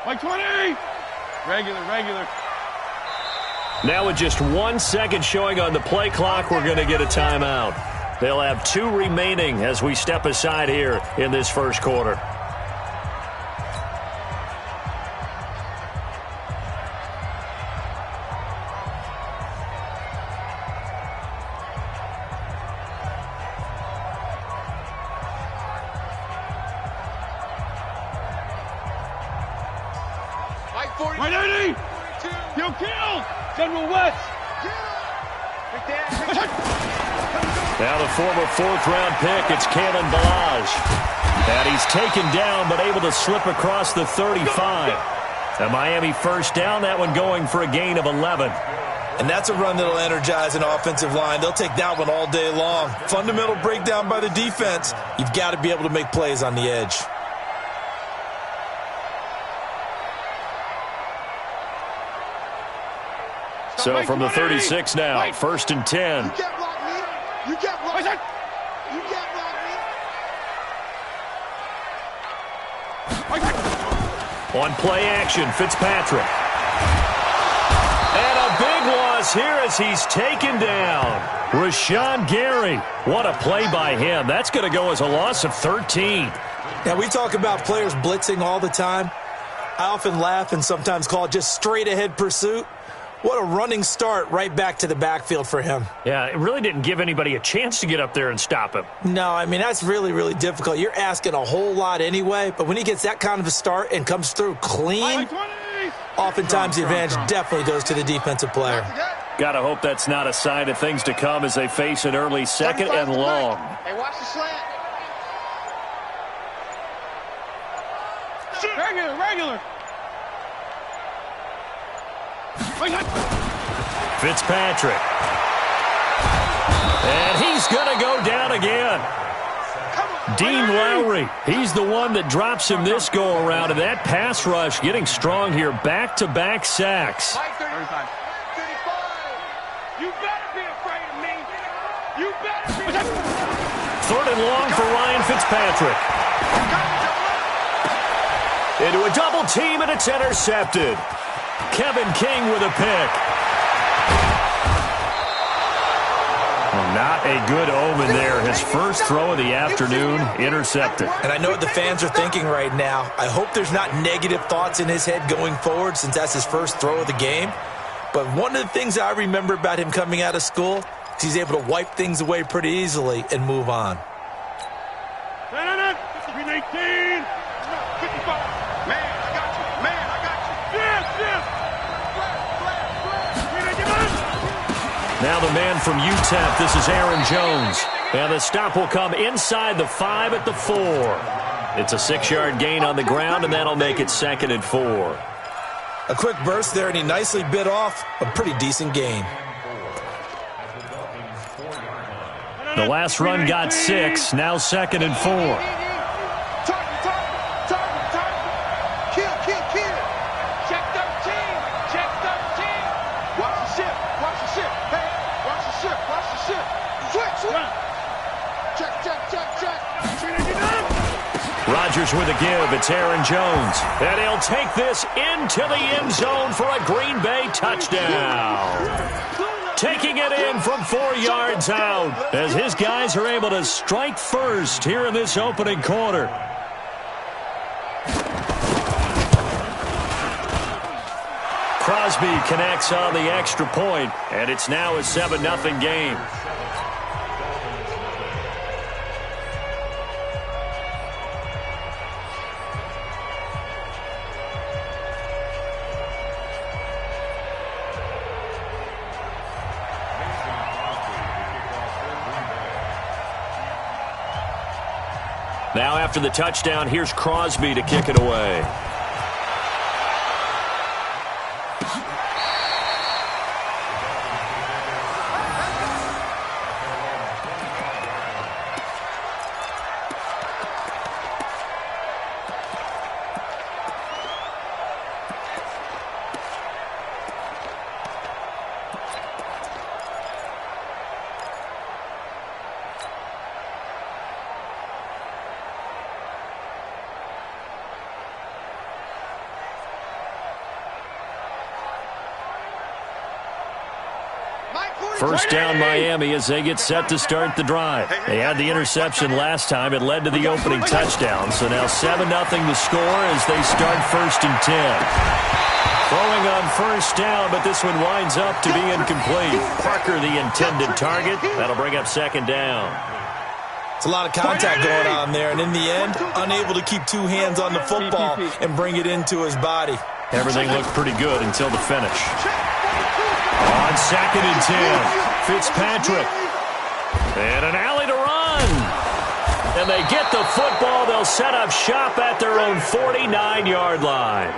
Like 20! Regular. Now with just 1 second showing on the play clock, we're going to get a timeout. They'll have 2 remaining as we step aside here in this first quarter. Right 80! Kill! General West! Now the former 4th-round pick, it's Kalen Balaj. And he's taken down but able to slip across the 35. A Miami first down, that one going for a gain of 11. And that's a run that'll energize an offensive line. They'll take that one all day long. Fundamental breakdown by the defense. You've got to be able to make plays on the edge. So from the 36 now, 1st and 10. You can't block me. You can't block me. You can't block me. On play action, Fitzpatrick. And a big loss here as he's taken down. Rashawn Gary. What a play by him. That's going to go as a loss of 13. Now, we talk about players blitzing all the time. I often laugh and sometimes call it just straight-ahead pursuit. What a running start right back to the backfield for him. Yeah, it really didn't give anybody a chance to get up there and stop him. No, I mean, that's really, really difficult. You're asking a whole lot anyway, but when he gets that kind of a start and comes through clean, oftentimes the advantage definitely goes to the defensive player. Gotta hope that's not a sign of things to come as they face an early second and long. Hey, watch the slant. Regular. Fitzpatrick. And he's going to go down again. Dean Lowry, he's the one that drops him this go-around, and that pass rush getting strong here. Back-to-back sacks. 35. You better be afraid of me. You better be. 3rd and long for Ryan Fitzpatrick. Into a double team, and it's intercepted. Kevin King with a pick. Well, not a good omen there. His first throw of the afternoon, intercepted. And I know what the fans are thinking right now. I hope there's not negative thoughts in his head going forward since that's his first throw of the game. But one of the things I remember about him coming out of school is he's able to wipe things away pretty easily and move on. 18. 55. Now the man from UTEP, this is Aaron Jones. And the stop will come inside the 5 at the 4. It's a 6-yard gain on the ground, and that'll make it 2nd and 4. A quick burst there, and he nicely bit off a pretty decent gain. The last run got 6, now 2nd and 4. Rodgers with a give. It's Aaron Jones. And he'll take this into the end zone for a Green Bay touchdown. Taking it in from 4 yards out as his guys are able to strike first here in this opening quarter. Crosby connects on the extra point, and it's now a 7-0 game. Now after the touchdown, here's Crosby to kick it away. First down Miami as they get set to start the drive. They had the interception last time. It led to the opening touchdown. So now 7-0 to score as they start 1st and 10. Throwing on first down, but this one winds up to be incomplete. Parker, the intended target. That'll bring up 2nd down. It's a lot of contact going on there, and in the end, unable to keep 2 hands on the football and bring it into his body. Everything looked pretty good until the finish. On 2nd and 10, Fitzpatrick. And an alley to run. And they get the football. They'll set up shop at their own 49-yard line.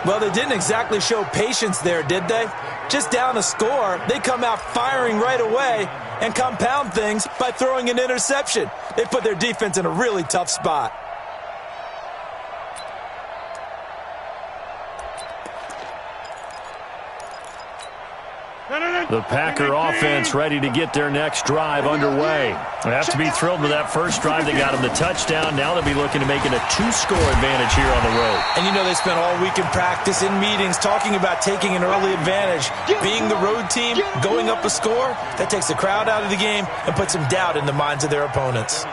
Well, they didn't exactly show patience there, did they? Just down a score, they come out firing right away and compound things by throwing an interception. They put their defense in a really tough spot. The Packer offense ready to get their next drive underway. They have to be thrilled with that first drive. They got them the touchdown. Now they'll be looking to make it a 2-score advantage here on the road. And you know they spent all week in practice, in meetings, talking about taking an early advantage. Being the road team, going up a score, that takes the crowd out of the game and puts some doubt in the minds of their opponents.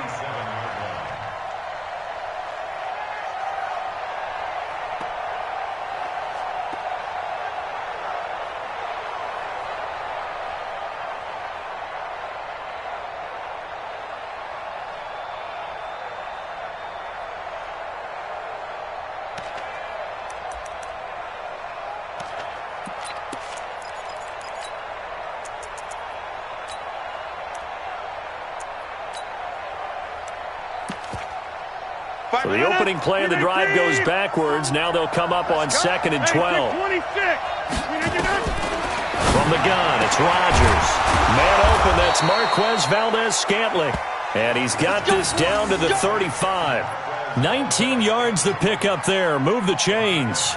So the opening play of the drive goes backwards. Now they'll come up on 2nd and 12. From the gun, it's Rodgers. Man open, that's Marquez Valdez-Scantling. And he's got this down to the 35. 19 yards to pick up there. Move the chains.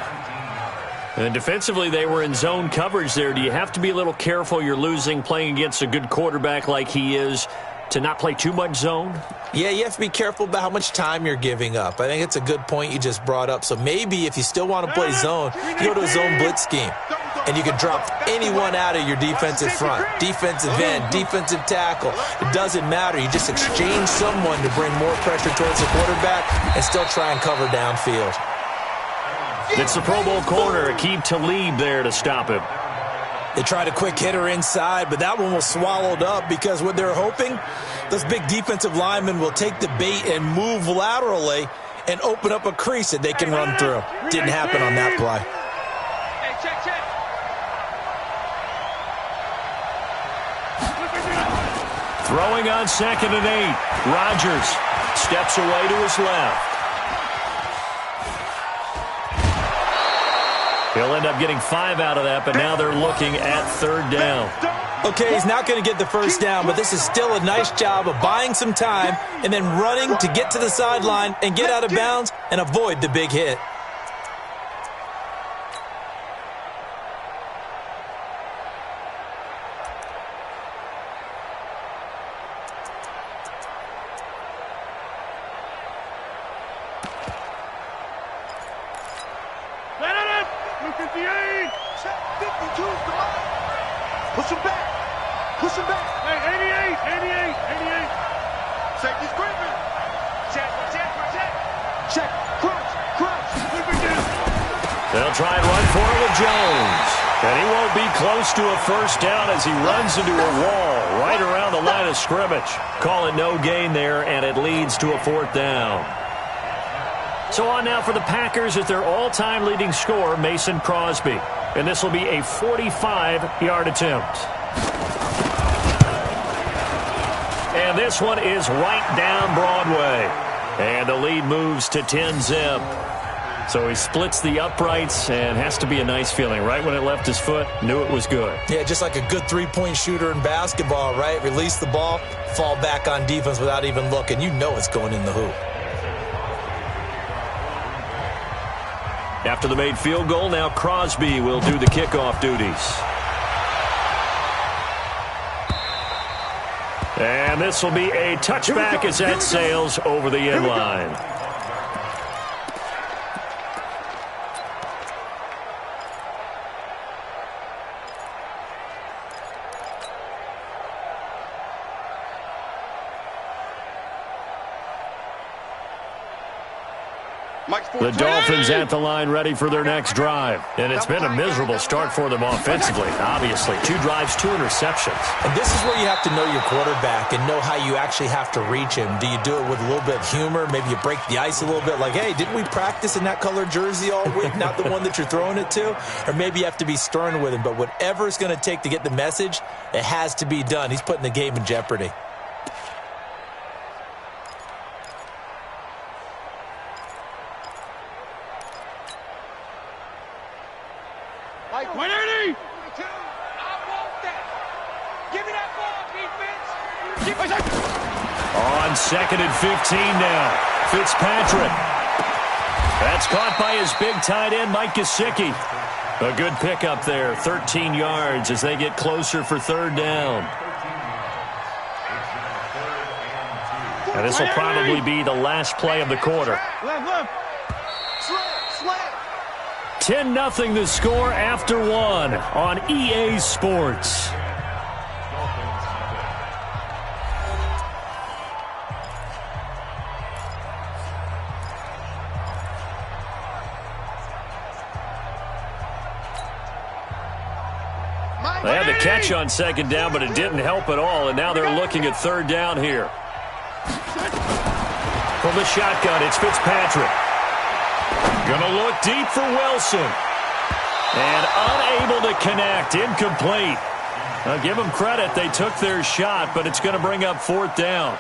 And defensively, they were in zone coverage there. Do you have to be a little careful? You're losing, playing against a good quarterback like he is, to not play too much zone? Yeah, you have to be careful about how much time you're giving up. I think it's a good point you just brought up. So maybe if you still want to play zone, you go to a zone blitz scheme. And you can drop anyone out of your defensive front. Defensive end, defensive tackle. It doesn't matter. You just exchange someone to bring more pressure towards the quarterback and still try and cover downfield. It's the Pro Bowl corner, Aqib Talib there to stop him. They tried a quick hitter inside, but that one was swallowed up because what they're hoping, those big defensive linemen will take the bait and move laterally and open up a crease that they can run through. Didn't happen on that play. Hey, check. Throwing on 2nd and 8. Rodgers steps away to his left. He'll end up getting 5 out of that, but now they're looking at 3rd down. Okay, he's not going to get the first down, but this is still a nice job of buying some time and then running to get to the sideline and get out of bounds and avoid the big hit. Push him back. Hey, 88. Safety scraping. Check. Crunch. They'll try and run for it with Jones. And he won't be close to a first down as he runs into a wall right around the line of scrimmage. Call it no gain there, and it leads to a 4th down. So on now for the Packers at their all-time leading scorer, Mason Crosby. And this will be a 45-yard attempt. And this one is right down Broadway. And the lead moves to 10-zip. So he splits the uprights and has to be a nice feeling. Right when it left his foot, knew it was good. Yeah, just like a good three-point shooter in basketball, right? Release the ball, fall back on defense without even looking. You know it's going in the hoop. After the made field goal, now Crosby will do the kickoff duties. And this will be a touchback as that sails over the end line. The Dolphins at the line ready for their next drive. And it's been a miserable start for them offensively, obviously. 2 drives, 2 interceptions. And this is where you have to know your quarterback and know how you actually have to reach him. Do you do it with a little bit of humor? Maybe you break the ice a little bit like, hey, didn't we practice in that colored jersey all week, not the one that you're throwing it to? Or maybe you have to be stern with him. But whatever it's going to take to get the message, it has to be done. He's putting the game in jeopardy. On 2nd and 15 now. Fitzpatrick. That's caught by his big tight end, Mike Gesicki. A good pickup there, 13 yards as they get closer for 3rd down. And this will probably be the last play of the quarter. 10-0 the score after 1 on EA Sports. They had the catch on 2nd down, but it didn't help at all, and now they're looking at 3rd down here. From the shotgun, it's Fitzpatrick. Gonna look deep for Wilson. And unable to connect, incomplete. Now give them credit, they took their shot, but it's going to bring up 4th down.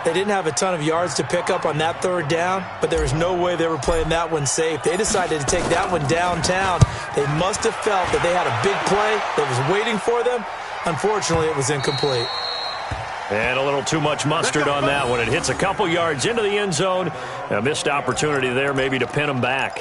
They didn't have a ton of yards to pick up on that 3rd down, but there was no way they were playing that one safe. They decided to take that one downtown. They must have felt that they had a big play that was waiting for them. Unfortunately, it was incomplete. And a little too much mustard on that one. It hits a couple yards into the end zone. A missed opportunity there maybe to pin them back.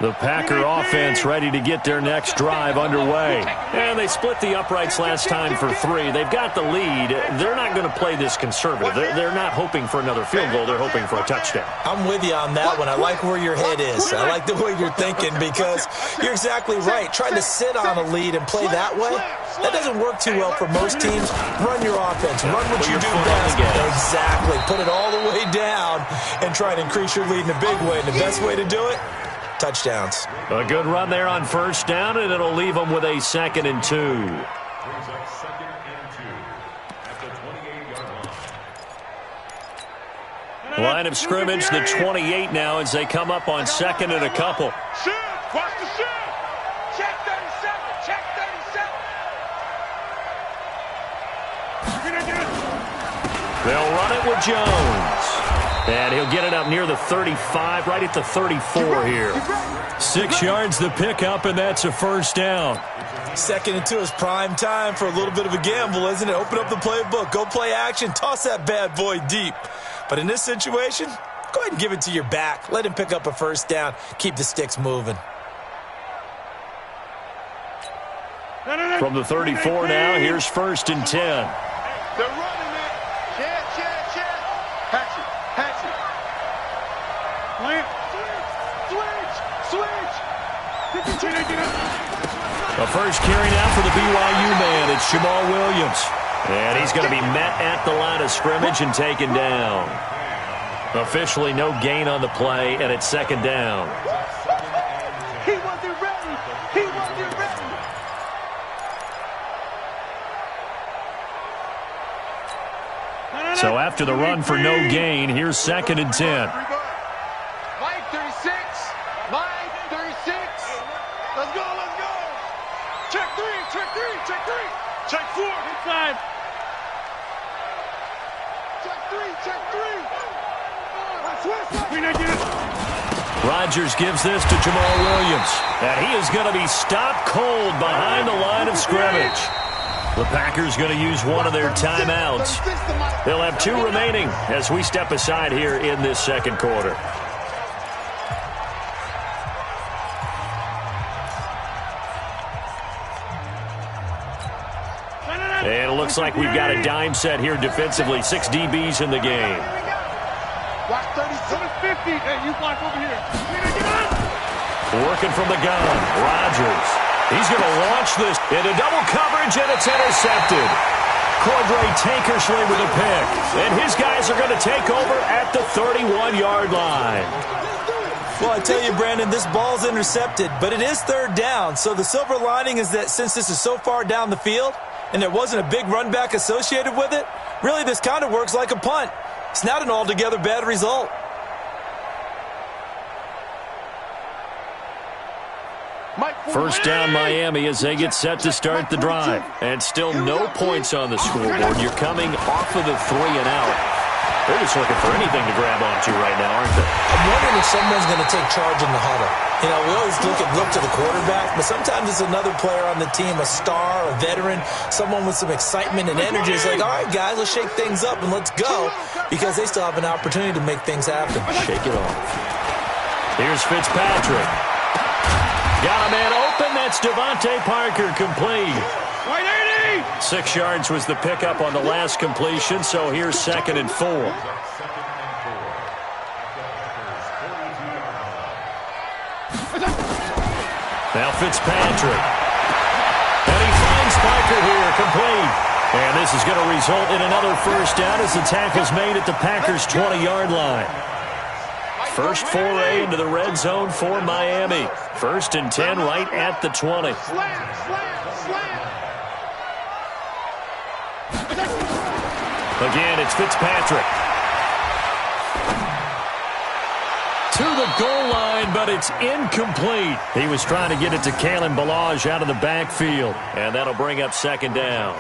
The Packer offense ready to get their next drive underway. And they split the uprights last time for 3. They've got the lead. They're not going to play this conservative. They're not hoping for another field goal. They're hoping for a touchdown. I'm with you on that one. I like where your head is. I like the way you're thinking because you're exactly right. Trying to sit on a lead and play that way, that doesn't work too well for most teams. Run your offense. Run what you do best. Exactly. Put it all the way down and try to increase your lead in a big way. And the best way to do it, touchdowns. A good run there on 1st down, and it'll leave them with a 2nd and 2. Line of scrimmage, the 28 now as they come up on 2nd and a couple. Watch the shot. Check 37. Check 37. They'll run it with Jones. And he'll get it up near the 35, right at the 34 here. 6 yards the pickup, and that's a 1st down. 2nd and 2 is prime time for a little bit of a gamble, isn't it? Open up the playbook, go play action, toss that bad boy deep. But in this situation, go ahead and give it to your back. Let him pick up a 1st down. Keep the sticks moving. From the 34 now, here's 1st and 10. They're running it. Check. Hatch it. Switch. The first carry now for the BYU man. It's Jamal Williams. And he's going to be met at the line of scrimmage and taken down. Officially no gain on the play, and it's 2nd down. He wasn't ready. So after the run for no gain, here's 2nd and 10. Mike 36. Let's go. Check 3. Check 4. Inside. Check 3. Rodgers gives this to Jamal Williams. And he is going to be stopped cold behind the line of scrimmage. The Packers going to use one of their timeouts. They'll have 2 remaining as we step aside here in this 2nd quarter. And it looks like we've got a dime set here defensively. 6 DBs in the game. Watch 36. 50. Hey, you block over here. Working from the gun, Rodgers. He's going to launch this into double coverage, and it's intercepted. Cordray Tankersley with a pick. And his guys are going to take over at the 31-yard line. Well, I tell you, Brandon, this ball's intercepted, but it is third down. So the silver lining is that since this is so far down the field and there wasn't a big run back associated with it, really this kind of works like a punt. It's not an altogether bad result. First down Miami as they get set to start the drive. And still no points on the scoreboard. You're coming off of the 3 and out. They're just looking for anything to grab onto right now, aren't they? I'm wondering if someone's going to take charge in the huddle. You know, we always look to the quarterback, but sometimes it's another player on the team, a star, a veteran, someone with some excitement and energy. It's like, all right, guys, let's shake things up and let's go, because they still have an opportunity to make things happen. Shake it off. Here's Fitzpatrick. Got a man open. That's Devontae Parker complete. 6 yards was the pickup on the last completion, so here's 2nd and 4. Now Fitzpatrick. And he finds Parker here, complete. And this is going to result in another first down as the tackle's made at the Packers' 20-yard line. First foray into the red zone for Miami. 1st and 10 right at the 20. Again, it's Fitzpatrick. To the goal line, but it's incomplete. He was trying to get it to Kalen Ballage out of the backfield. And that'll bring up 2nd down.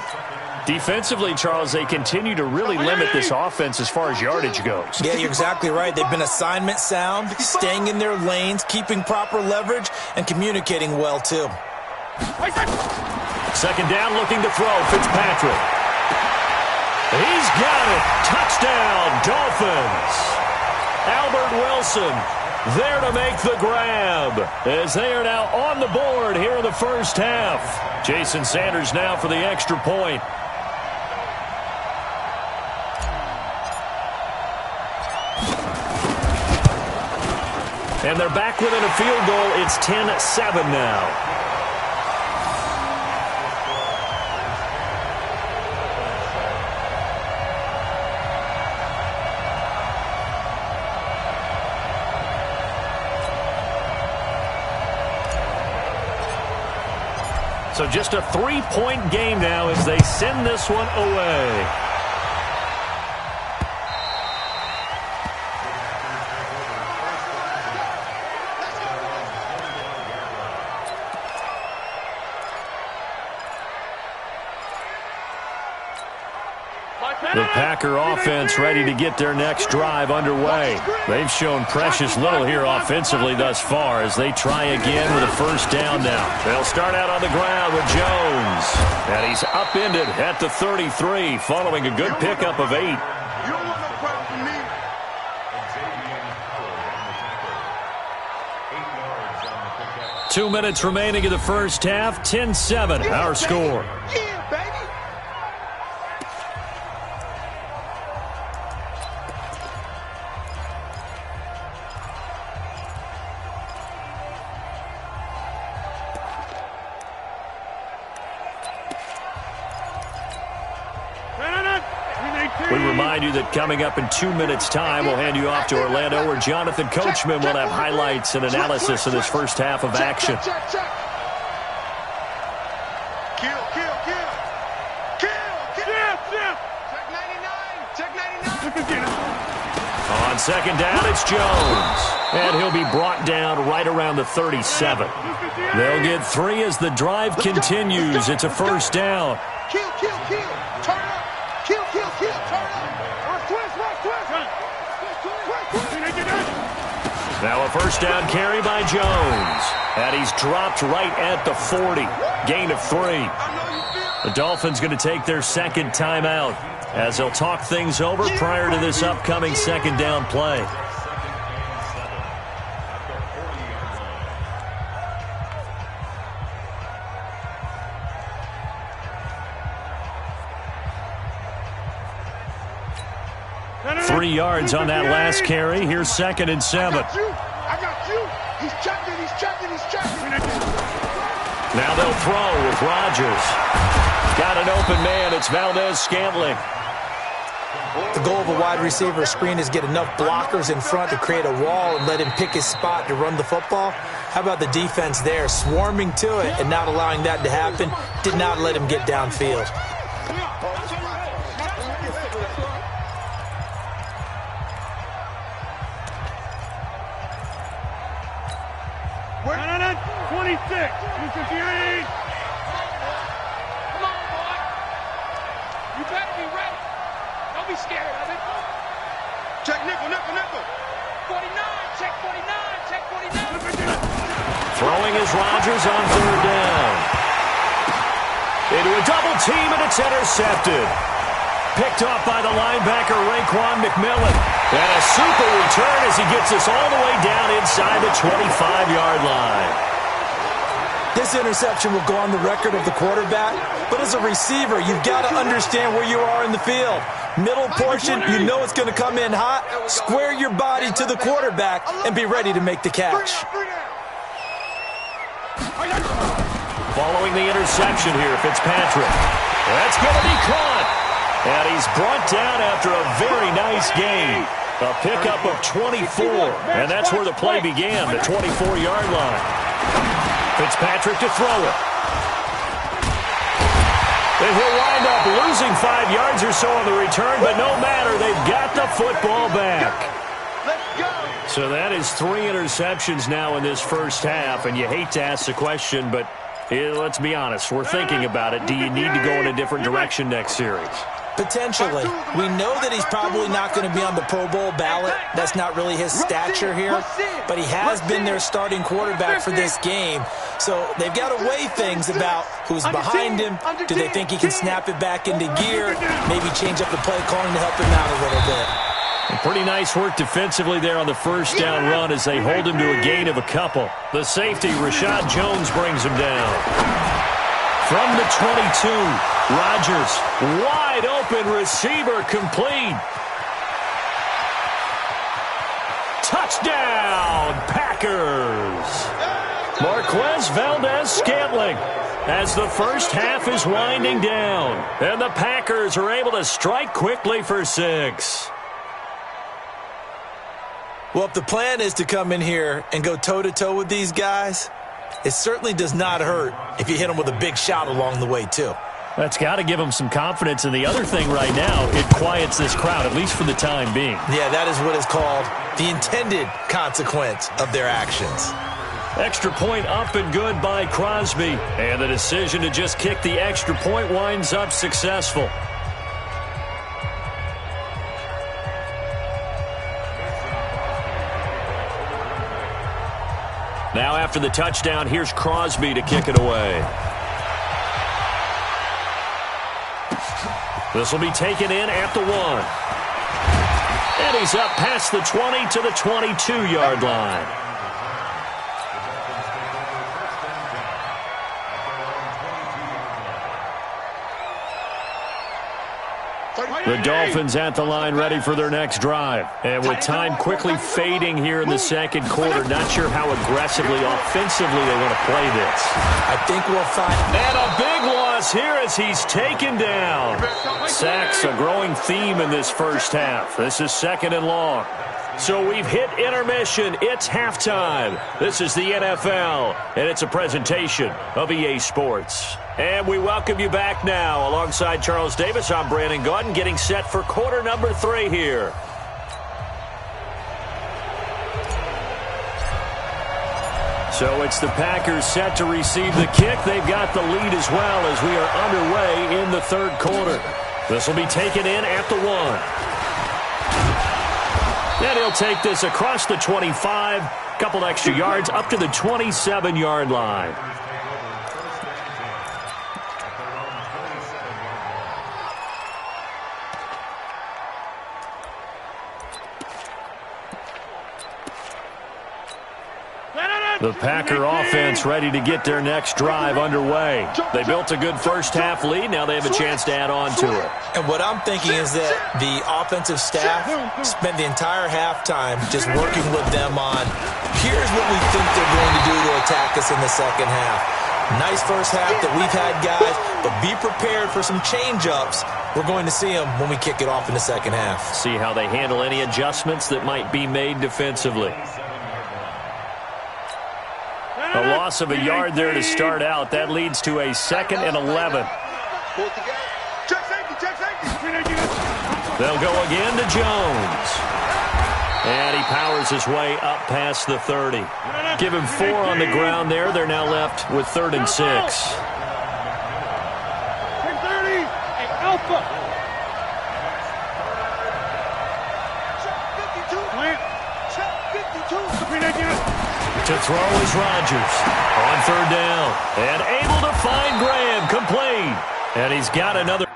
Defensively, Charles, they continue to really limit this offense as far as yardage goes. Yeah, you're exactly right. They've been assignment sound, staying in their lanes, keeping proper leverage, and communicating well, too. 2nd down, looking to throw. Fitzpatrick. He's got it. Touchdown, Dolphins. Albert Wilson there to make the grab as they are now on the board here in the first half. Jason Sanders now for the extra point. And they're back within a field goal. It's 10-7 now. So just a 3-point game now as they send this one away. The Packer offense ready to get their next drive underway. They've shown precious little here offensively thus far as they try again with a first down now. They'll start out on the ground with Jones. And he's upended at the 33 following a good pickup of 8. 2 minutes remaining in the first half. 10-7 our score. We remind you that coming up in 2 minutes' time, we'll hand you off to Orlando, where Jonathan Coachman will have highlights and analysis of this first half of action. On 2nd down, it's Jones. And he'll be brought down right around the 37. They'll get 3 as the drive continues. It's a first down. Turn up. Kill, turn up. Now a first down carry by Jones. And he's dropped right at the 40. Gain of 3. The Dolphins going to take their 2nd timeout as they'll talk things over prior to this upcoming 2nd down play. 30 yards on that last carry. Here's 2nd and 7. I got you. He's checking, he's checking, he's checking. Now they'll throw with Rodgers. Got an open man. It's Valdez-Scantling. The goal of a wide receiver screen is get enough blockers in front to create a wall and let him pick his spot to run the football. How about the defense there, swarming to it and not allowing that to happen? Did not let him get downfield. We're 26. 258. Come on, boy. You better be ready. Don't be scared of it. Check nickel, nickel, nickel. 49. Check 49. Check 49. Throwing is Rodgers on 3rd down. Into a double team, and it's intercepted. Picked off by the linebacker, Raekwon McMillan. And a super return as he gets us all the way down inside the 25-yard line. This interception will go on the record of the quarterback, but as a receiver, you've got to understand where you are in the field. Middle portion, you know it's going to come in hot. Square your body to the quarterback and be ready to make the catch. Following the interception here, Fitzpatrick. That's going to be caught. And he's brought down after a very nice game. A pickup of 24. And that's where the play began, the 24-yard line. Fitzpatrick to throw it. And he'll wind up losing 5 yards or so on the return, but no matter, they've got the football back. So that is 3 interceptions now in this first half, and you hate to ask the question, but let's be honest, we're thinking about it. Do you need to go in a different direction next series? Potentially. We know that he's probably not going to be on the Pro Bowl ballot. That's not really his stature here. But he has been their starting quarterback for this game. So they've got to weigh things about who's behind him. Do they think he can snap it back into gear? Maybe change up the play calling to help him out a little bit. And pretty nice work defensively there on the first down run as they hold him to a gain of a couple. The safety, Rashad Jones, brings him down. From the 22, Rodgers, wide open receiver, complete. Touchdown, Packers. Marquez Valdez-Scantling as the first half is winding down. And the Packers are able to strike quickly for 6. Well, if the plan is to come in here and go toe-to-toe with these guys, it certainly does not hurt if you hit them with a big shot along the way, too. That's got to give them some confidence. And the other thing right now, it quiets this crowd, at least for the time being. Yeah, that is what is called the intended consequence of their actions. Extra point up and good by Crosby. And the decision to just kick the extra point winds up successful. Now after the touchdown, here's Crosby to kick it away. This will be taken in at the 1. And he's up past the 20 to the 22-yard line. The Dolphins at the line ready for their next drive. And with time quickly fading here in the second quarter, not sure how aggressively, offensively they want to play this. I think we'll find... And a big loss here as he's taken down. Sacks, a growing theme in this first half. This is 2nd and long. So we've hit intermission. It's halftime. This is the NFL, and it's a presentation of EA Sports. And we welcome you back now. Alongside Charles Davis, I'm Brandon Gaudin, getting set for quarter number 3 here. So it's the Packers set to receive the kick. They've got the lead as well as we are underway in the third quarter. This will be taken in at the 1. And he'll take this across the 25, couple extra yards up to the 27-yard line. The Packer offense ready to get their next drive underway. They built a good first-half lead. Now they have a chance to add on to it. And what I'm thinking is that the offensive staff spent the entire halftime just working with them on, here's what we think they're going to do to attack us in the second half. Nice first half that we've had, guys, but be prepared for some change-ups. We're going to see them when we kick it off in the second half. See how they handle any adjustments that might be made defensively. A loss of a yard there to start out. That leads to a 2nd and 11. They'll go again to Jones. And he powers his way up past the 30. Give him 4 on the ground there. They're now left with 3rd and 6. To throw is Rodgers on 3rd down. And able to find Graham, complete. And he's got another.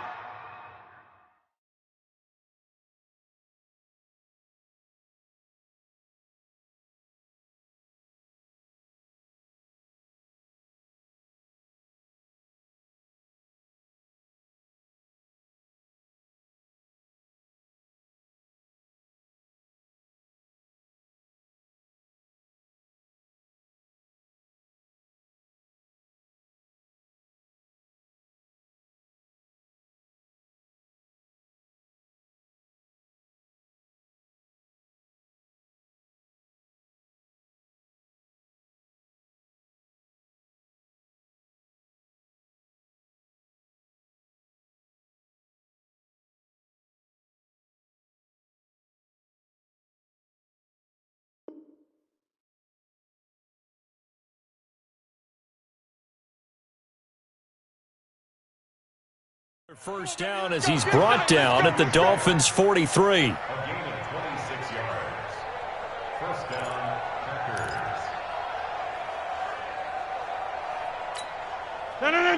First down as he's brought down at the Dolphins' 43.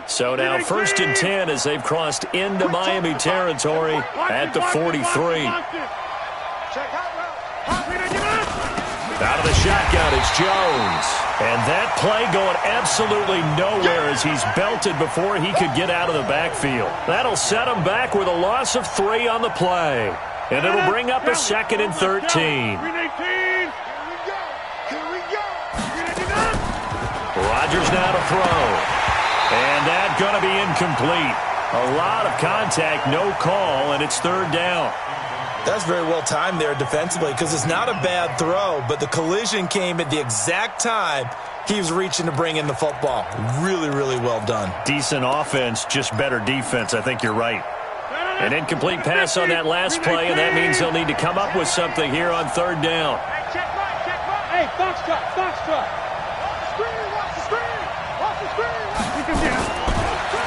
So now 1st and 10 as they've crossed into Miami territory at the 43. Out of the shotgun, it's Jones. And that play going absolutely nowhere as he's belted before he could get out of the backfield. That'll set him back with a loss of 3 on the play. And it'll bring up a 2nd and 13. Rodgers now to throw. And that's going to be incomplete. A lot of contact, no call, and it's 3rd down. That's very well timed there defensively because it's not a bad throw, but the collision came at the exact time he was reaching to bring in the football. Really, really well done. Decent offense, just better defense. I think you're right. An incomplete pass on that last play, and that means they'll need to come up with something here on 3rd down. Hey, box truck. Watch the screen.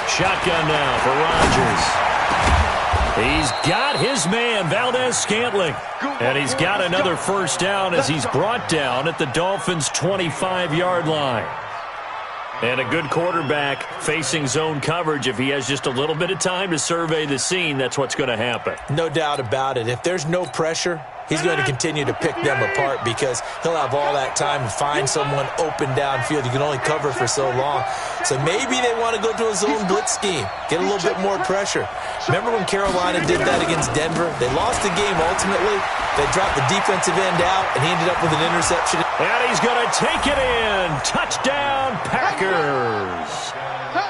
Shotgun now for Rodgers. He's got his man, Valdez-Scantling. And he's got another first down as he's brought down at the Dolphins' 25-yard line. And a good quarterback facing zone coverage. If he has just a little bit of time to survey the scene, that's what's going to happen. No doubt about it. If there's no pressure, he's going to continue to pick them apart because he'll have all that time to find someone open downfield. You can only cover for so long. So maybe they want to go to a zone blitz scheme, get a little bit more pressure. Remember when Carolina did that against Denver? They lost the game ultimately. They dropped the defensive end out, and he ended up with an interception. And he's going to take it in. Touchdown, Packers.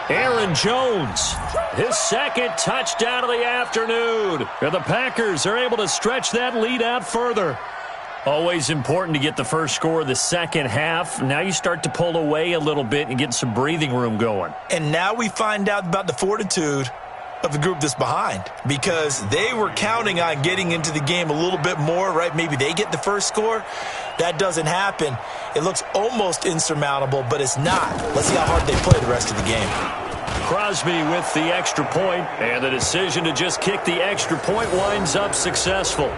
Aaron Jones, his 2nd touchdown of the afternoon. And the Packers are able to stretch that lead out further. Always important to get the first score of the second half. Now you start to pull away a little bit and get some breathing room going. And now we find out about the fortitude of the group that's behind because they were counting on getting into the game a little bit more, right? Maybe they get the first score. That doesn't happen. It looks almost insurmountable, but it's not. Let's see how hard they play the rest of the game. Crosby with the extra point, and the decision to just kick the extra point winds up successful.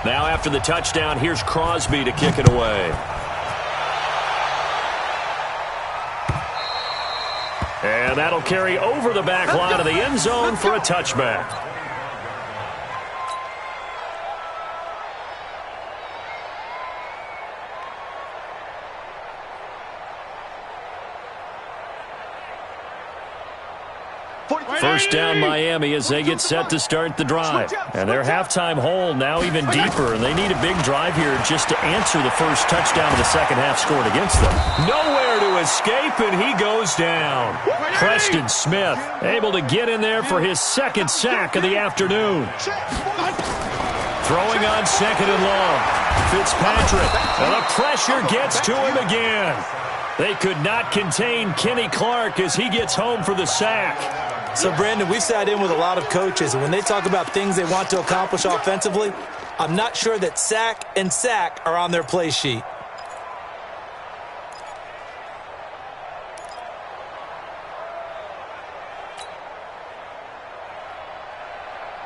Now after the touchdown, here's Crosby to kick it away. And that'll carry over the back line of the end zone for a touchback. First down Miami as they get set to start the drive. And their halftime hole now even deeper, and they need a big drive here just to answer the first touchdown of the second half scored against them. Nowhere to escape, and he goes down. Preston Smith able to get in there for his second sack of the afternoon. Throwing on second and long. Fitzpatrick, and the pressure gets to him again. They could not contain Kenny Clark as he gets home for the sack. So, Brandon, we've sat in with a lot of coaches, and when they talk about things they want to accomplish offensively, I'm not sure that sack and sack are on their play sheet.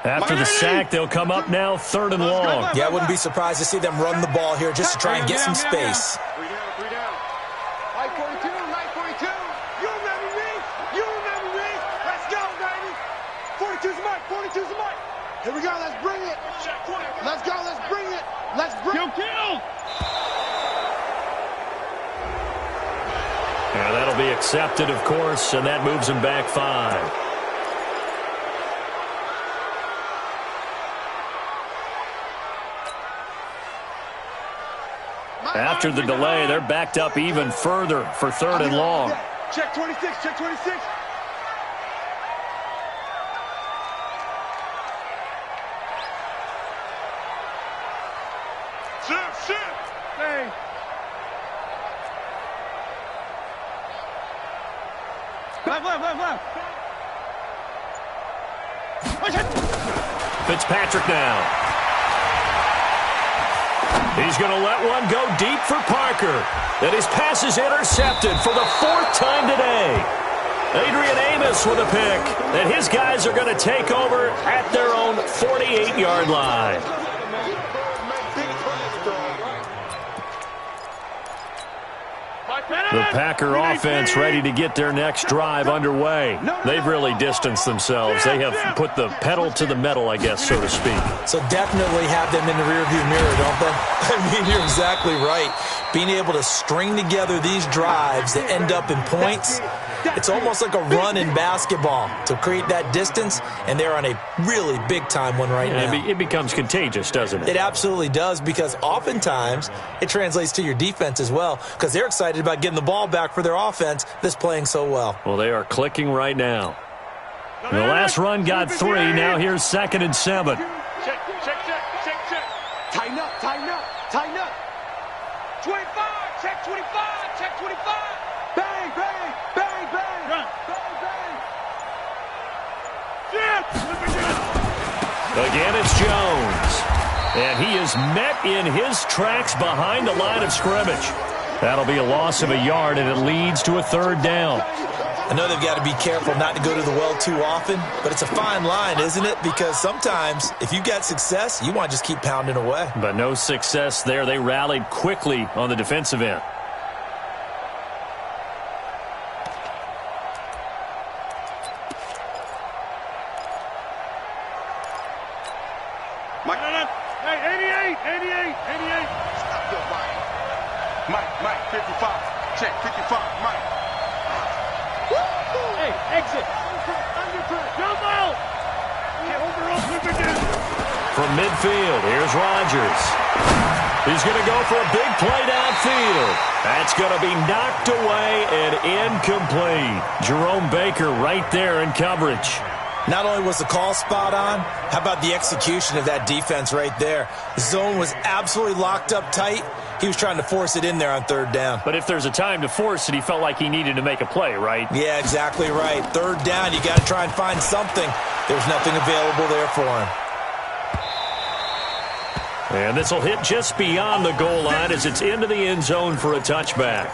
After the sack, they'll come up now third and long. Yeah, I wouldn't be surprised to see them run the ball here just to try and get some space. Here we go, let's bring it. Let's go, let's bring it. Let's bring it. Kill. And that'll be accepted, of course, and that moves him back 5. After the delay, they're backed up even further for third and long. Check 26, check 26. Hey. Left. Fitzpatrick now. He's going to let one go deep for Parker. And his pass is intercepted for the 4th time today. Adrian Amos with a pick. And his guys are going to take over at their own 48-yard line. The Packer offense ready to get their next drive underway. They've really distanced themselves. They have put the pedal to the metal, I guess, so to speak. So definitely have them in the rearview mirror, don't they? I mean, you're exactly right. Being able to string together these drives that end up in points, it's almost like a run in basketball to create that distance, and they're on a really big-time one right now. It becomes contagious, doesn't it? It absolutely does, because oftentimes it translates to your defense as well, because they're excited about getting the ball back for their offense that's playing so well. Well, they are clicking right now. The last run got 3. Now here's 2nd and 7. Check. Tighten up. 25, check 25. Bang. Run. Bang. Again, it's Jones. And he is met in his tracks behind the line of scrimmage. That'll be a loss of a yard, and it leads to a 3rd down. I know they've got to be careful not to go to the well too often, but it's a fine line, isn't it? Because sometimes, if you got success, you want to just keep pounding away. But no success there. They rallied quickly on the defensive end. Hey, 88. Stop your body. Mike, 55. Check 55, Mike. Hey, exit. Undercut. Jump out. From midfield, here's Rodgers. He's going to go for a big play downfield. That's going to be knocked away and incomplete. Jerome Baker right there in coverage. Not only was the call spot on, how about the execution of that defense right there? The zone was absolutely locked up tight. He was trying to force it in there on 3rd down. But if there's a time to force it, he felt like he needed to make a play, right? Yeah, exactly right. 3rd down, you got to try and find something. There's nothing available there for him. And this will hit just beyond the goal line as it's into the end zone for a touchback.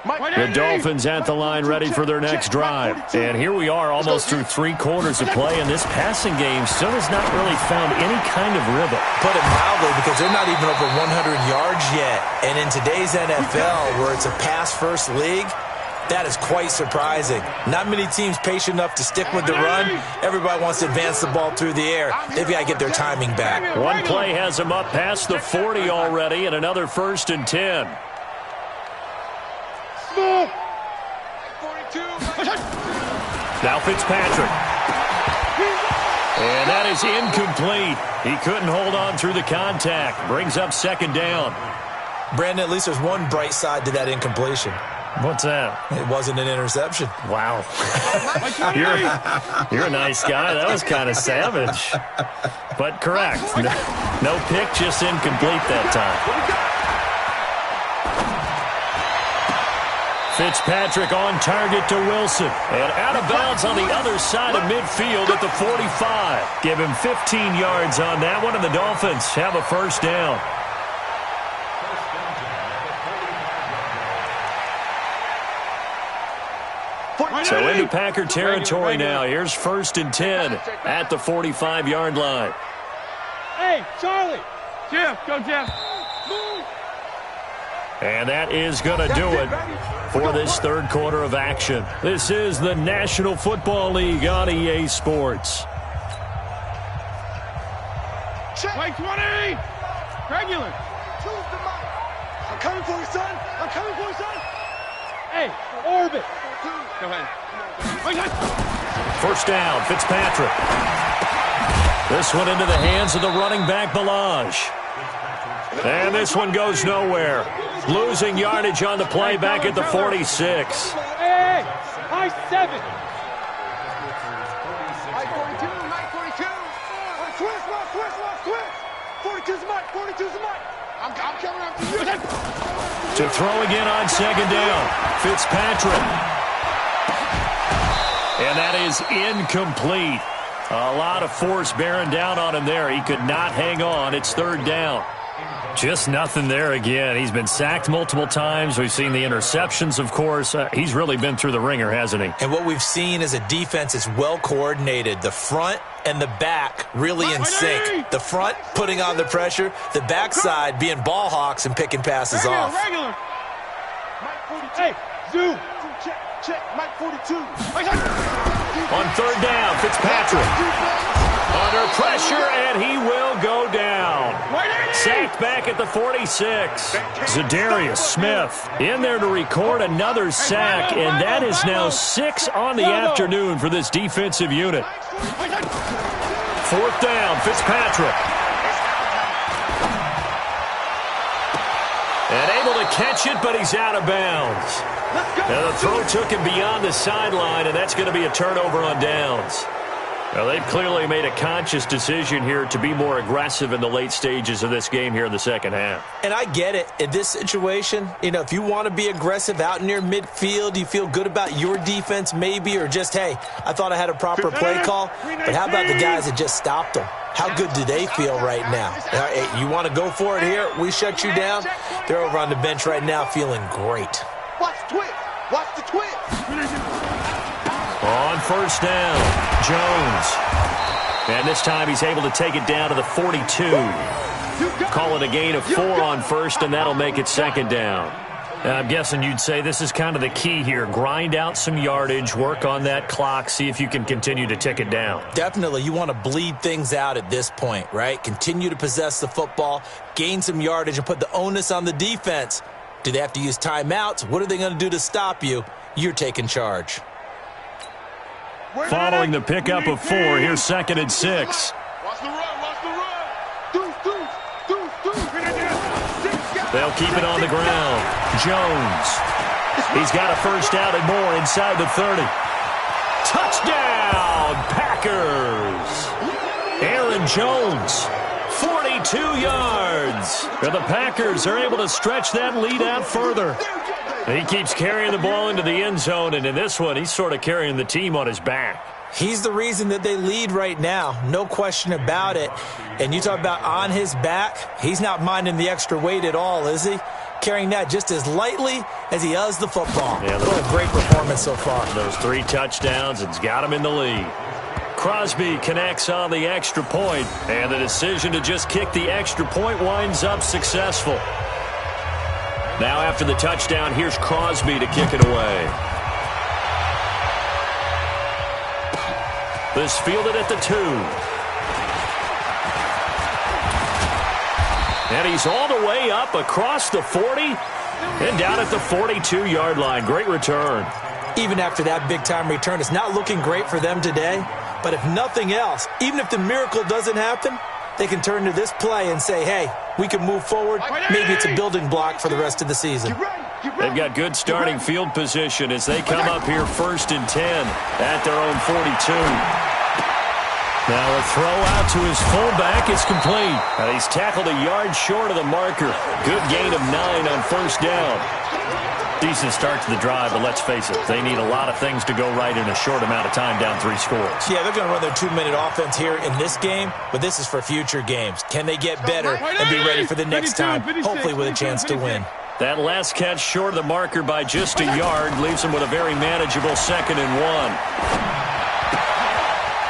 The Dolphins at the line ready for their next drive. And here we are almost through 3 quarters of play, and this passing game still has not really found any kind of rhythm. Put it mildly, because they're not even over 100 yards yet. And in today's NFL, where it's a pass-first league, that is quite surprising. Not many teams patient enough to stick with the run. Everybody wants to advance the ball through the air. They've got to get their timing back. One play has them up past the 40 already, and another 1st and 10. Now Fitzpatrick. And that is incomplete. He couldn't hold on through the contact. Brings up 2nd down. Brandon, at least there's one bright side to that incompletion. What's that? It wasn't an interception. Wow. You're a nice guy. That was kind of savage. But correct. No pick, just incomplete that time. Fitzpatrick on target to Wilson. And out of bounds on the other side of midfield at the 45. Give him 15 yards on that one, and the Dolphins have a 1st down. So into Packer territory now. Here's 1st and 10 at the 45-yard line. Hey, Charlie. Jeff, go Jeff. Move. And that is going to do it for this 3rd quarter of action. This is the National Football League on EA Sports. Play 20. Regular. I'm coming for you, son. I'm coming for you, son. Hey, orbit. Go ahead. 1st down, Fitzpatrick. This one into the hands of the running back, Balaj. And this one goes nowhere. Losing yardage on the play back at the 46. Hey, high 7. Mike 42, Mike 42. Twist, Mike, twist. 42's Mike, 42's Mike. I'm coming after you. To throw again on 2nd down. Fitzpatrick. And that is incomplete. A lot of force bearing down on him there. He could not hang on. It's 3rd down. Just nothing there again. He's been sacked multiple times. We've seen the interceptions, of course. He's really been through the ringer, hasn't he? And what we've seen is a defense that's well coordinated. The front and the back really in sync. The front putting on the pressure. The backside being ball hawks and picking passes off. Regular. Mike 42. Hey, zoom. Check, Mike 42. On 3rd down, Fitzpatrick. Under pressure, and he will go down. Sacked back at the 46. Zadarius Smith in there to record another sack, and that is now 6 on the afternoon for this defensive unit. 4th down, Fitzpatrick. And able to catch it, but he's out of bounds. Now the throw took him beyond the sideline, and that's going to be a turnover on downs. Well, they've clearly made a conscious decision here to be more aggressive in the late stages of this game here in the 2nd half. And I get it. In this situation, if you want to be aggressive out near midfield, you feel good about your defense maybe, or just, hey, I thought I had a proper play call. But how about the guys that just stopped them? How good do they feel right now? Hey, you want to go for it here? We shut you down. They're over on the bench right now feeling great. Watch the twist. Watch the twist. On 1st down, Jones. And this time he's able to take it down to the 42. Call it a gain of 4 on 1st, and that'll make it 2nd down. And I'm guessing you'd say this is kind of the key here. Grind out some yardage, work on that clock, see if you can continue to tick it down. Definitely. You want to bleed things out at this point, right? Continue to possess the football, gain some yardage, and put the onus on the defense. Do they have to use timeouts? What are they going to do to stop you? You're taking charge. Following the pickup of 4, here's 2nd and 6. Watch the run. Watch the run. They'll keep it on the ground. Jones. He's got a 1st down and more inside the 30. Touchdown, Packers. Aaron Jones, 42 yards. And the Packers are able to stretch that lead out further. He keeps carrying the ball into the end zone, and in this one, he's sort of carrying the team on his back. He's the reason that they lead right now, no question about it. And you talk about on his back, he's not minding the extra weight at all, is he? carrying that just as lightly as he does the football. Yeah, what a great performance so far. Those 3 touchdowns, it's got him in the lead. Crosby connects on the extra point, and the decision to just kick the extra point winds up successful. Now after the touchdown, here's Crosby to kick it away. This fielded at the 2. And he's all the way up across the 40 and down at the 42-yard line. Great return. Even after that big-time return, it's not looking great for them today. But if nothing else, even if the miracle doesn't happen, they can turn to this play and say, hey, we can move forward. Maybe it's a building block for the rest of the season. They've got good starting field position as they come up here 1st and 10 at their own 42. Now a throw out to his fullback. It's complete. And he's tackled a yard short of the marker. Good gain of 9 on 1st down. Decent start to the drive, but let's face it, they need a lot of things to go right in a short amount of time, down 3 scores. Yeah, they're going to run their 2-minute offense here in this game, but this is for future games. Can they get better and be ready for the next time, hopefully with a chance to win? That last catch short of the marker by just a yard leaves them with a very manageable 2nd and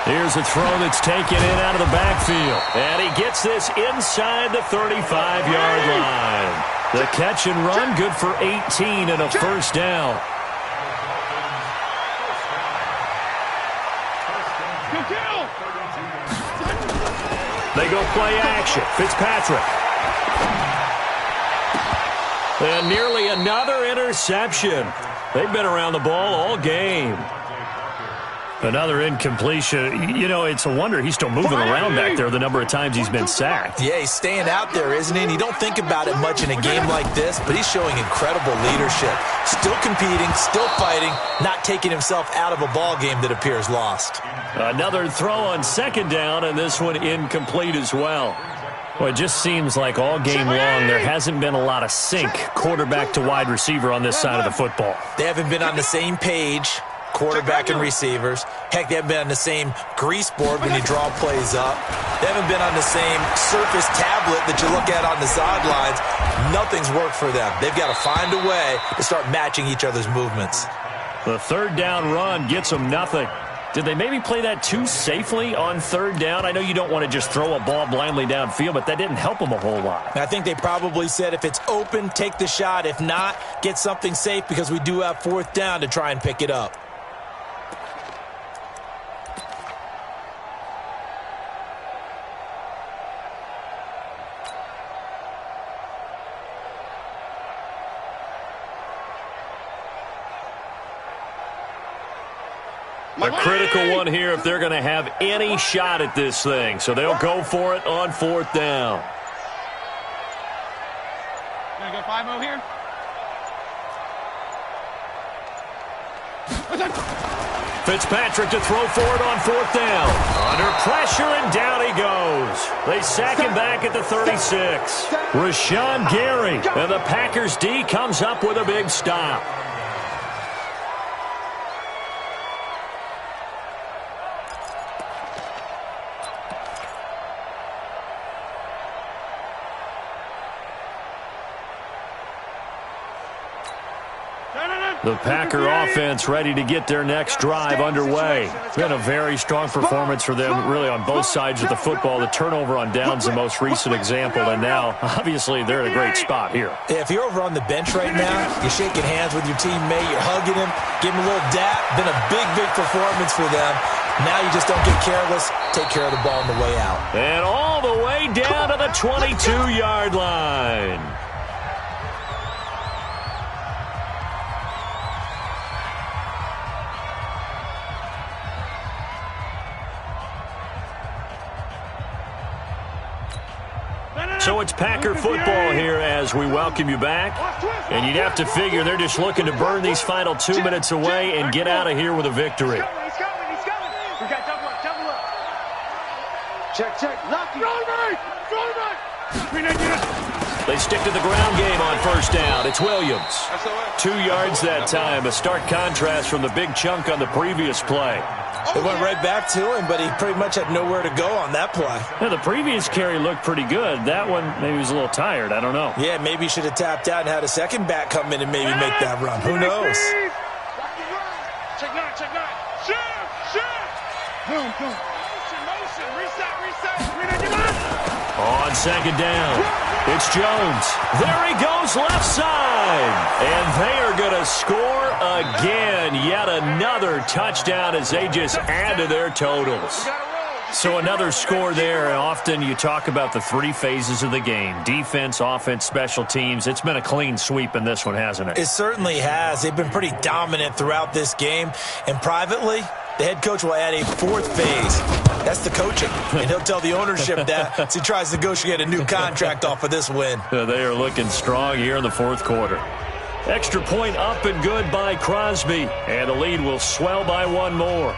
1. Here's a throw that's taken in out of the backfield. And he gets this inside the 35-yard line. The catch and run, good for 18 and a 1st down. They go play action. Fitzpatrick. And nearly another interception. They've been around the ball all game. Another incompletion. You know, it's a wonder he's still moving around back there the number of times he's been sacked. Yeah, he's staying out there, isn't he? And you don't think about it much in a game like this, but he's showing incredible leadership. Still competing, still fighting, not taking himself out of a ball game that appears lost. Another throw on 2nd down, and this one incomplete as well. Well, it just seems like all game long there hasn't been a lot of sync quarterback to wide receiver on this side of the football. They haven't been on the same page, quarterback and receivers. Heck, they haven't been on the same grease board when you draw plays up. They haven't been on the same surface tablet that you look at on the sidelines. Nothing's worked for them. They've got to find a way to start matching each other's movements. The 3rd down run gets them nothing. Did they maybe play that too safely on 3rd down? I know you don't want to just throw a ball blindly downfield, but that didn't help them a whole lot. I think they probably said if it's open, take the shot. If not, get something safe because we do have 4th down to try and pick it up. A critical one here if they're going to have any shot at this thing. So they'll go for it on 4th down. Gonna go 5-0 here. Fitzpatrick to throw for it on 4th down. Under pressure, and down he goes. They sack him back at the 36. Rashawn Gary, and the Packers D comes up with a big stop. The Packer offense ready to get their next drive underway. It's been a very strong performance for them, really, on both sides of the football. The turnover on down's the most recent example, and now, obviously, they're in a great spot here. Yeah, if you're over on the bench right now, you're shaking hands with your teammate, you're hugging him, giving him a little dap. Been a big, big performance for them. Now you just don't get careless. Take care of the ball on the way out. And all the way down to the 22-yard line. So it's Packer football here as we welcome you back. And you'd have to figure they're just looking to burn these final 2 minutes away and get out of here with a victory. He's coming. We got double up. Check. Lucky. Throw me! They stick to the ground game on first down. It's Williams. 2 yards that time. A stark contrast from the big chunk on the previous play. It went right back to him, but he pretty much had nowhere to go on that play. Yeah, the previous carry looked pretty good. That one, maybe he was a little tired. I don't know. Yeah, maybe he should have tapped out and had a second back come in and maybe make that run. Who knows? Check nine, check nine. Boom, boom. Motion, reset. On second down, it's Jones. There he goes, left side. And they are going to score again. Yet another touchdown as they just add to their totals. So another score there. Often you talk about the 3 phases of the game. Defense, offense, special teams. It's been a clean sweep in this one, hasn't it? It certainly has. They've been pretty dominant throughout this game. And privately, the head coach will add a 4th phase. That's the coaching. And he'll tell the ownership that as he tries to negotiate a new contract off of this win. They are looking strong here in the 4th quarter. Extra point up and good by Crosby. And the lead will swell by 1 more.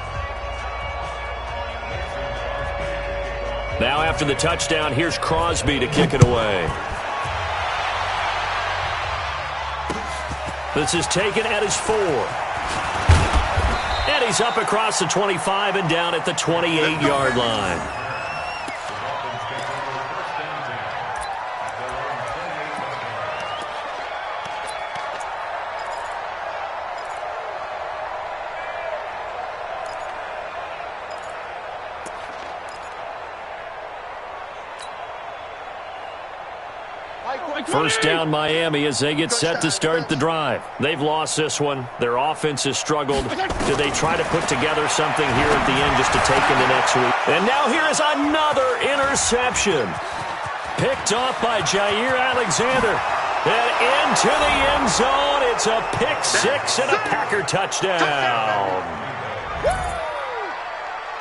Now after the touchdown, here's Crosby to kick it away. This is taken at his 4. And he's up across the 25 and down at the 28-yard line. First down Miami as they get set to start the drive. They've lost this one. Their offense has struggled. Do they try to put together something here at the end just to take into next week? And now here is another interception. Picked off by Jair Alexander. And into the end zone. It's a pick 6 and a Packer touchdown.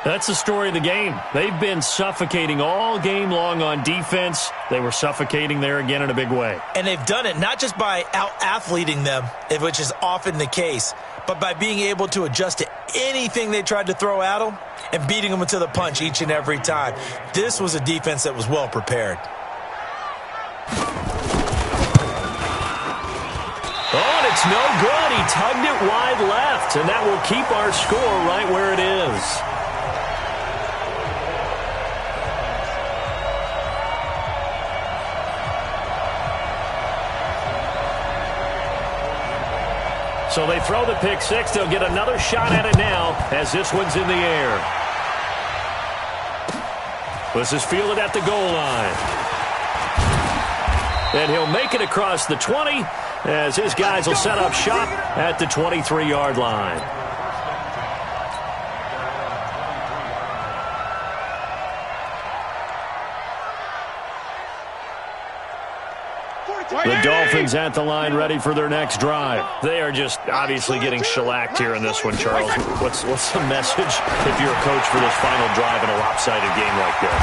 That's the story of the game. They've been suffocating all game long on defense. They were suffocating there again in a big way. And they've done it not just by out-athleting them, which is often the case, but by being able to adjust to anything they tried to throw at them and beating them to the punch each and every time. This was a defense that was well prepared. Oh, and it's no good. He tugged it wide left, and that will keep our score right where it is. So they throw the pick 6. They'll get another shot at it now as this one's in the air. This is fielded at the goal line. And he'll make it across the 20 as his guys will set up shop at the 23-yard line. The Dolphins at the line ready for their next drive. They are just obviously getting shellacked here in this one, Charles. What's the message if you're a coach for this final drive in a lopsided game like this?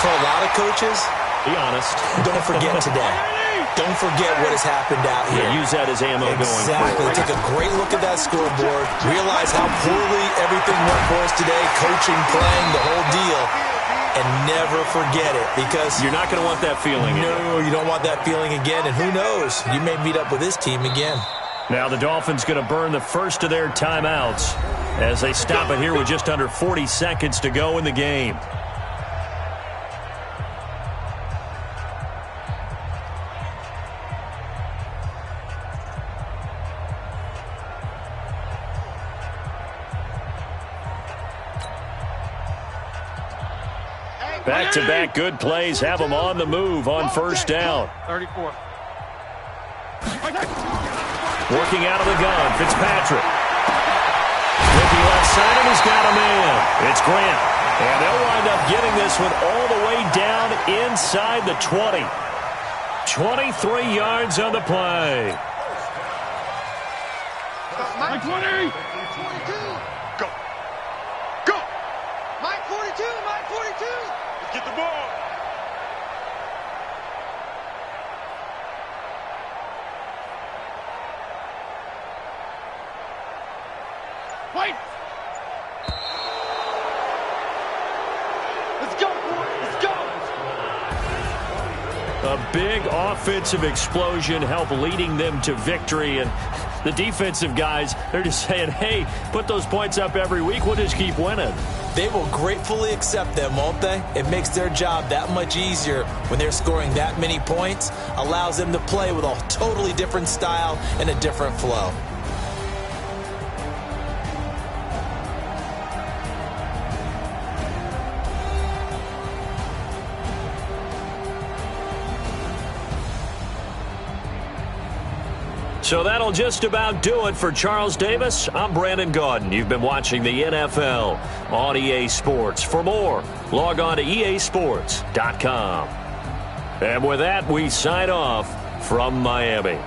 For a lot of coaches, be honest. Don't forget today. Don't forget what has happened out here. Yeah, use that as ammo going forward. Exactly. Take a great look at that scoreboard. Realize how poorly everything went for us today. Coaching, playing, the whole deal. And never forget it, because you're not going to want that feeling. No, you don't want that feeling again. And who knows? You may meet up with this team again. Now the Dolphins going to burn the first of their timeouts as they stop it here with just under 40 seconds to go in the game. Back-to-back good plays have them on the move on first down. 34. Working out of the gun, Fitzpatrick. Looking left side, and he's got a man. It's Grant. And they'll wind up getting this one all the way down inside the 20. 23 yards on the play. Mike 20. Go. Go. Mike 42. Mike 42. Get the ball. Wait. Let's go, boy. Let's go. A big offensive explosion helped leading them to victory. And the defensive guys, they're just saying, hey, put those points up every week. We'll just keep winning. They will gratefully accept them, won't they? It makes their job that much easier when they're scoring that many points. Allows them to play with a totally different style and a different flow. So that'll just about do it for Charles Davis. I'm Brandon Gaudin. You've been watching the NFL on EA Sports. For more, log on to easports.com. And with that, we sign off from Miami.